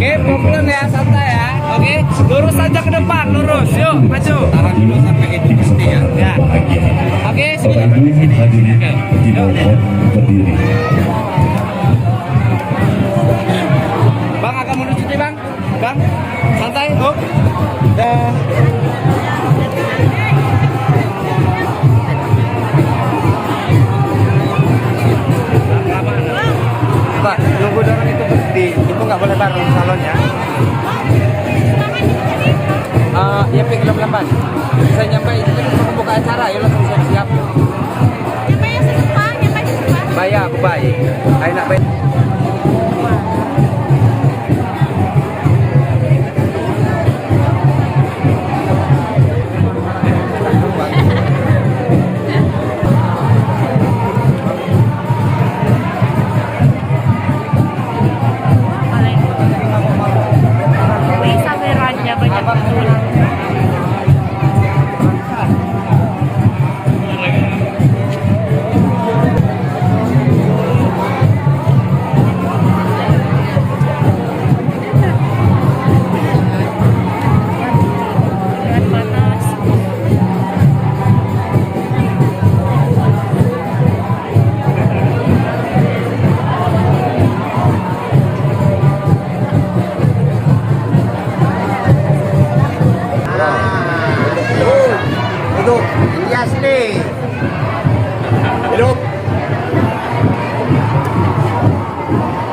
Oke, problem ya, santai ya. Oke, lurus saja ke depan, lurus. Yuk, maju. Tahan dulu sampai itu pasti ya. Ya. Oke, sini. Oke. Yuk. Berdiri. Bang, agak mundur sedikit, Bang. Bang, santai. Oh. Dah. Pak, nunggu dorong itu berhenti. Itu nggak boleh bareng salonnya. Ya pikir lambat. Saya nyampe itu kan membuka acara, ya langsung siap-siap. Nyampe sedepan. Bayar, aku baik. Ayo nak baik.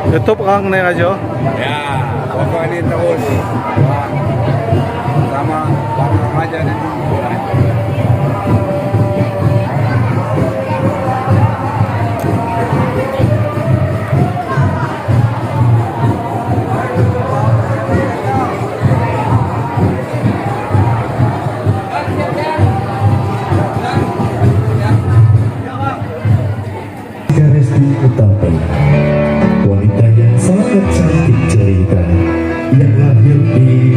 YouTube kang naik aja. Ya, pokok ini terus sama bang remaja nih. Resti Utami, wanita yang sangat cantik cerita, yang lahir di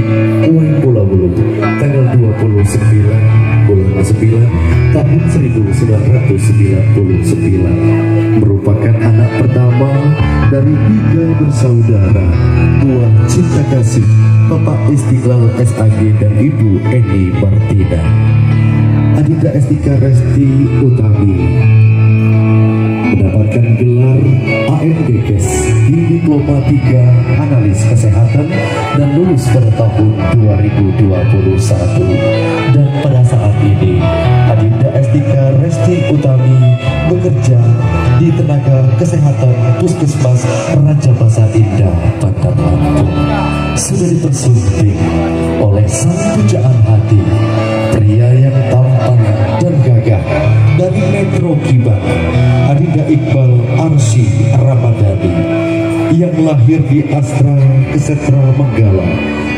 Uwai Pulau Bulu tanggal 29 bulan 9 tahun 1999, merupakan anak pertama dari 3 bersaudara, buah cinta kasih Bapak Istiqlal SAG dan Ibu Eni Martina. Adinda Estika Resti Utami mendapatkan gelar AMDKes di Diploma 3 Analis Kesehatan dan lulus pada tahun 2021. Dan pada saat ini Adinda Estika Resti Utami bekerja di tenaga kesehatan Puskesmas Raja Basa Indah, Bandar Lampung. Sudah dipersunting oleh sang pujaan hati, pria yang tampan dan gagah dari Metro Kiban, Adinda Iqbal Arsy Ramadhani, yang lahir di Astra Kesetra Manggala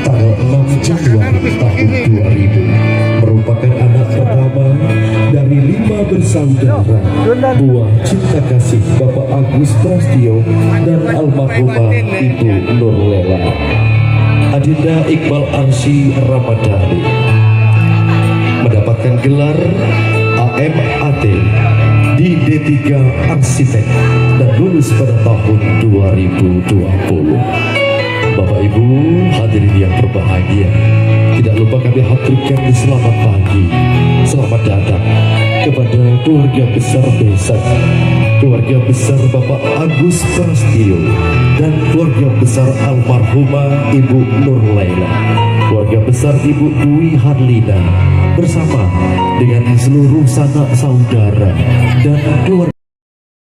tanggal 6 Januari tahun 2000, merupakan anak pertama dari 5 bersaudara, buah cinta kasih Bapak Agus Prastio dan almarhumah Ibu Nurlela. Adinda Iqbal Arsy Ramadhani mendapatkan gelar AMAT di D3 Arsitek dan lulus pada tahun 2020. Bapak Ibu hadirin yang berbahagia, tidak lupa kami haturkan selamat pagi, selamat datang kepada keluarga besar Besan, keluarga besar Bapak Agus Prastio, dan keluarga besar almarhumah Ibu Nur Laila, keluarga besar Ibu Dwi Harlina, bersama dengan seluruh sanak saudara dan keluarga